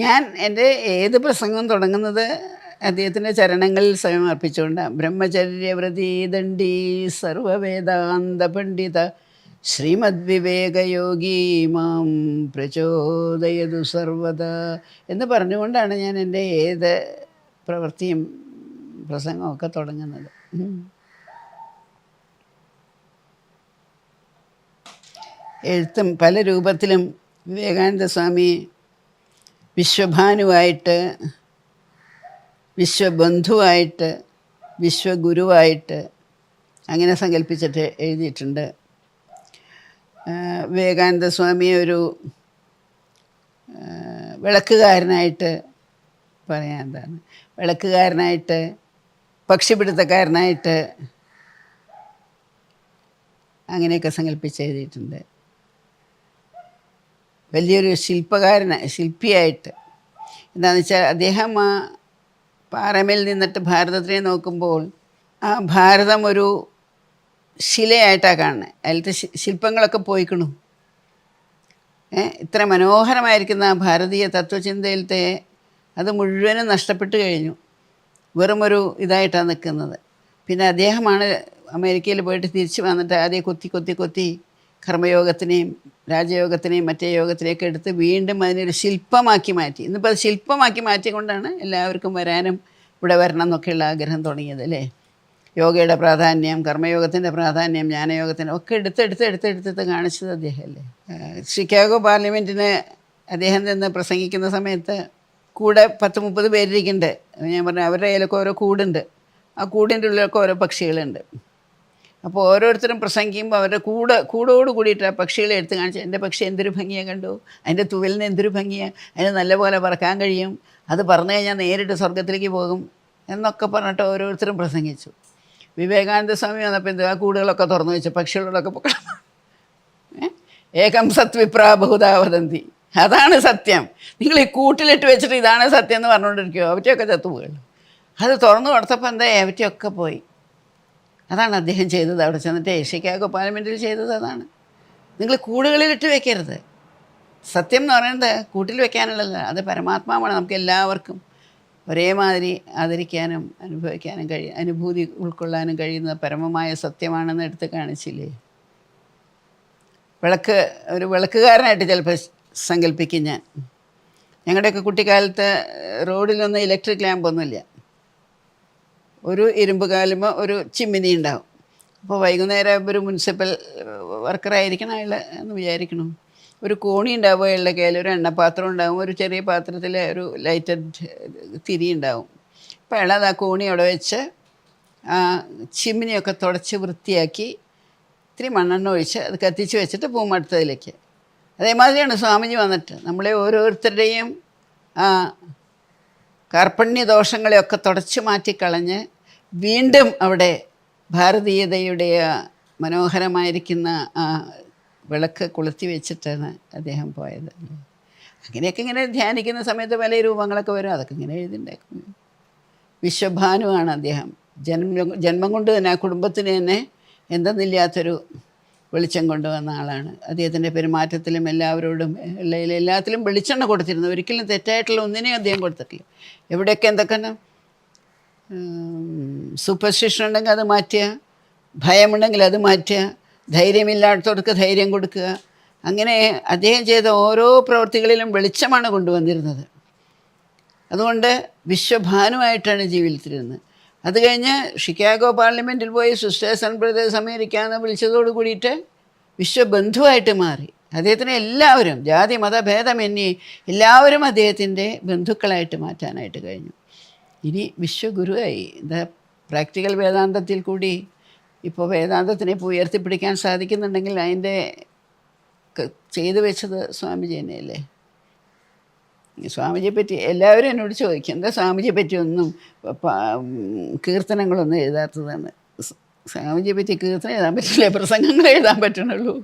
ഞാൻ എൻ്റെ ഏത് പ്രസംഗവും തുടങ്ങുന്നത് അദ്ദേഹത്തിൻ്റെ ചരണങ്ങളിൽ സ്വയം അർപ്പിച്ചുകൊണ്ടാണ്. ബ്രഹ്മചര്യവ്രതീ ദണ്ഡീ സർവവേദാന്ത പണ്ഡിത ശ്രീമദ്വിവേകയോഗി മാം പ്രചോദയതു സർവദാ എന്ന് പറഞ്ഞുകൊണ്ടാണ് ഞാൻ എൻ്റെ ഏത് പ്രവൃത്തിയും പ്രസംഗമൊക്കെ തുടങ്ങുന്നത്. എഴുത്തും പല രൂപത്തിലും വിവേകാനന്ദ സ്വാമി വിശ്വഭാനുവായിട്ട്, വിശ്വബന്ധുവായിട്ട്, വിശ്വഗുരുവായിട്ട് അങ്ങനെ സങ്കല്പിച്ചിട്ട് എഴുതിയിട്ടുണ്ട്. വിവേകാനന്ദ സ്വാമിയെ ഒരു വിളക്കുകാരനായിട്ട് പറയാൻ എന്താണ്, വിളക്കുകാരനായിട്ട്, പക്ഷിപിടുത്തക്കാരനായിട്ട് അങ്ങനെയൊക്കെ സങ്കല്പിച്ച് എഴുതിയിട്ടുണ്ട്. വലിയൊരു ശില്പിയായിട്ട്. എന്താണെന്ന് വെച്ചാൽ അദ്ദേഹം ആ പാറമേൽ നിന്നിട്ട് ഭാരതത്തിനെ നോക്കുമ്പോൾ ആ ഭാരതം ഒരു ശിലയായിട്ടാണ് കാണുന്നത്. അതിലത്തെ ശില്പങ്ങളൊക്കെ പോയിക്കണു. ഇത്ര മനോഹരമായിരിക്കുന്ന ആ ഭാരതീയ തത്വചിന്തയിലത്തെ അത് മുഴുവനും നഷ്ടപ്പെട്ടു കഴിഞ്ഞു. വെറുമൊരു ഇതായിട്ടാണ് നിൽക്കുന്നത്. പിന്നെ അദ്ദേഹമാണ് അമേരിക്കയിൽ പോയിട്ട് തിരിച്ച് വന്നിട്ട് ആദ്യം കൊത്തി കർമ്മയോഗത്തിനെയും രാജയോഗത്തിനെയും മറ്റേ യോഗത്തിനെയൊക്കെ എടുത്ത് വീണ്ടും അതിനൊരു ശില്പമാക്കി മാറ്റി. ഇന്നിപ്പോൾ അത് ശില്പമാക്കി മാറ്റിക്കൊണ്ടാണ് എല്ലാവർക്കും വരാനും ഇവിടെ വരണം എന്നൊക്കെയുള്ള ആഗ്രഹം തുടങ്ങിയത് അല്ലേ. യോഗയുടെ പ്രാധാന്യം, കർമ്മയോഗത്തിൻ്റെ പ്രാധാന്യം, ജ്ഞാനയോഗത്തിൻ്റെ ഒക്കെ എടുത്ത് കാണിച്ചത് അദ്ദേഹമല്ലേ. ഷിക്കാഗോ പാർലമെൻറ്റിന് അദ്ദേഹം നിന്ന് പ്രസംഗിക്കുന്ന സമയത്ത് കൂടെ 10-30 പേരിരിക്കുന്നുണ്ട്. ഞാൻ പറഞ്ഞു അവരുടെ കയ്യിലൊക്കെ ഓരോ കൂടുണ്ട്. ആ കൂടിൻ്റെ ഉള്ളിലൊക്കെ ഓരോ പക്ഷികളുണ്ട്. അപ്പോൾ ഓരോരുത്തരും പ്രസംഗിക്കുമ്പോൾ അവരുടെ കൂടോട് കൂടിയിട്ട് ആ പക്ഷികളെ എടുത്ത് കാണിച്ചു. എൻ്റെ പക്ഷി എന്തൊരു ഭംഗിയാണ് കണ്ടു, അതിൻ്റെ തുവലിന് എന്തൊരു ഭംഗിയാണ്, അതിന് നല്ലപോലെ പറക്കാൻ കഴിയും, അത് പറഞ്ഞു കഴിഞ്ഞാൽ നേരിട്ട് സ്വർഗത്തിലേക്ക് പോകും എന്നൊക്കെ പറഞ്ഞിട്ട് ഓരോരുത്തരും പ്രസംഗിച്ചു. വിവേകാനന്ദ സ്വാമി വന്നപ്പോൾ എന്ത് ആ കൂടുകളൊക്കെ തുറന്നു വെച്ചു, പക്ഷികളോടൊക്കെ പൊക്കണം. ഏകം സത്വിപ്രാ ബഹുധാ വദന്തി, അതാണ് സത്യം. നിങ്ങൾ ഈ കൂട്ടിലിട്ട് വെച്ചിട്ട് ഇതാണ് സത്യം എന്ന് പറഞ്ഞുകൊണ്ടിരിക്കുമോ, അവറ്റയൊക്കെ ചത്തുപോകുള്ളൂ. അത് തുറന്നു കൊടുത്തപ്പോൾ എന്താ അവറ്റയൊക്കെ പോയി. അതാണ് അദ്ദേഹം ചെയ്തത്. അവിടെ ചെന്നിട്ട് ഷിക്കാഗോ പാർലമെൻറ്റിൽ ചെയ്തത് അതാണ്. നിങ്ങൾ കൂടുകളിലിട്ട് വെക്കരുത്. സത്യം എന്ന് പറയുന്നത് കൂട്ടിൽ വെക്കാനുള്ളതല്ല, അത് പരമാത്മാവാണ്. നമുക്ക് എല്ലാവർക്കും ഒരേമാതിരി ആദരിക്കാനും അനുഭവിക്കാനും അനുഭൂതി ഉൾക്കൊള്ളാനും കഴിയുന്ന പരമമായ സത്യമാണെന്ന് എടുത്ത് കാണിച്ചില്ലേ. ഒരു വിളക്കുകാരനായിട്ട് ചിലപ്പോൾ സങ്കല്പിക്കും ഞാൻ. ഞങ്ങളുടെയൊക്കെ കുട്ടിക്കാലത്ത് റോഡിലൊന്നും ഇലക്ട്രിക് ലാമ്പൊന്നുമില്ല. ഒരു ഇരുമ്പ് കാലുമ്പോൾ ഒരു ചിമ്മിനി ഉണ്ടാവും. അപ്പോൾ വൈകുന്നേരം ഒരു മുനിസിപ്പൽ വർക്കറായിരിക്കണം അയാൾ എന്ന് വിചാരിക്കണം. ഒരു കോണി ഉണ്ടാവും അയാളുടെ കയ്യിൽ, ഒരു എണ്ണപ്പാത്രം ഉണ്ടാവും, ഒരു ചെറിയ പാത്രത്തിൽ ഒരു ലൈറ്റഡ് തിരി ഉണ്ടാവും. അപ്പോൾ അയാളത് ആ കോണി അവിടെ വെച്ച് ആ ചിമ്മിനിയൊക്കെ തുടച്ച് വൃത്തിയാക്കി ഇത്തിരി മണ്ണെണ്ണ ഒഴിച്ച് അത് കത്തിച്ച് വെച്ചിട്ട് പോകും അടുത്തതിലേക്ക്. അതേമാതിരിയാണ് സ്വാമിജി വന്നിട്ട് നമ്മളെ ഓരോരുത്തരുടെയും ആ കാർപ്പണ്യദോഷങ്ങളെയൊക്കെ തുടച്ചു മാറ്റിക്കളഞ്ഞ് വീണ്ടും അവിടെ ഭാരതീയതയുടെ മനോഹരമായിരിക്കുന്ന ആ വിളക്ക് കൊളുത്തി വെച്ചിട്ടാണ് അദ്ദേഹം പോയത്. അങ്ങനെയൊക്കെ ഇങ്ങനെ ധ്യാനിക്കുന്ന സമയത്ത് പല രൂപങ്ങളൊക്കെ വരും. അതൊക്കെ ഇങ്ങനെ എഴുതിണ്ടാക്കും. വിശ്വഭാനുവാണ് അദ്ദേഹം. ജന്മം കൊണ്ട് തന്നെ ആ കുടുംബത്തിന് തന്നെ എന്തെന്നില്ലാത്തൊരു വെളിച്ചം കൊണ്ടുവന്ന ആളാണ്. അദ്ദേഹത്തിൻ്റെ പെരുമാറ്റത്തിലും എല്ലാവരോടും എല്ലാത്തിലും വെളിച്ചെണ്ണ കൊടുത്തിരുന്നു. ഒരിക്കലും തെറ്റായിട്ടുള്ള ഒന്നിനെയും അദ്ദേഹം കൊടുത്തിട്ടില്ല. എവിടെയൊക്കെ എന്തൊക്കെ സൂപ്പർസ്റ്റിഷൻ ഉണ്ടെങ്കിൽ അത് മാറ്റുക, ഭയമുണ്ടെങ്കിൽ അത് മാറ്റുക, ധൈര്യമില്ലാത്തവർക്ക് ധൈര്യം കൊടുക്കുക. അങ്ങനെ അദ്ദേഹം ചെയ്ത ഓരോ പ്രവൃത്തികളിലും വെളിച്ചമാണ് കൊണ്ടുവന്നിരുന്നത്. അതുകൊണ്ട് വിശ്വഭാനുവായിട്ടാണ് ജീവിതത്തിലിരുന്നത്. അത് കഴിഞ്ഞ് ഷിക്കാഗോ പാർലമെൻറ്റിൽ പോയി സിസ്റ്റേഴ്സ് ആൻഡ് ബ്രദേഴ്സ് അമേരിക്ക എന്ന് വിളിച്ചതോട് കൂടിയിട്ട് വിശ്വബന്ധുവായിട്ട് മാറി. അദ്ദേഹത്തിന് എല്ലാവരും ജാതി മതഭേദമന്യേ എല്ലാവരും അദ്ദേഹത്തിൻ്റെ ബന്ധുക്കളായിട്ട് മാറ്റാനായിട്ട് കഴിഞ്ഞു. ഇനി വിശ്വഗുരുവായി. എന്താ പ്രാക്ടിക്കൽ വേദാന്തത്തിൽ കൂടി ഇപ്പോൾ വേദാന്തത്തിനെ ഇപ്പോൾ ഉയർത്തിപ്പിടിക്കാൻ സാധിക്കുന്നുണ്ടെങ്കിൽ അതിൻ്റെ ചെയ്തു വെച്ചത് സ്വാമിജി തന്നെയല്ലേ. സ്വാമിജിയെ പറ്റി എല്ലാവരും എന്നോട് ചോദിക്കും, എന്താ സ്വാമിജിയെ പറ്റി ഒന്നും കീർത്തനങ്ങളൊന്നും എഴുതാത്തതാണ്. സ്വാമിജിയെ പറ്റി കീർത്തനം എഴുതാൻ പറ്റില്ല, പ്രസംഗങ്ങൾ എഴുതാൻ പറ്റണുള്ളൂ.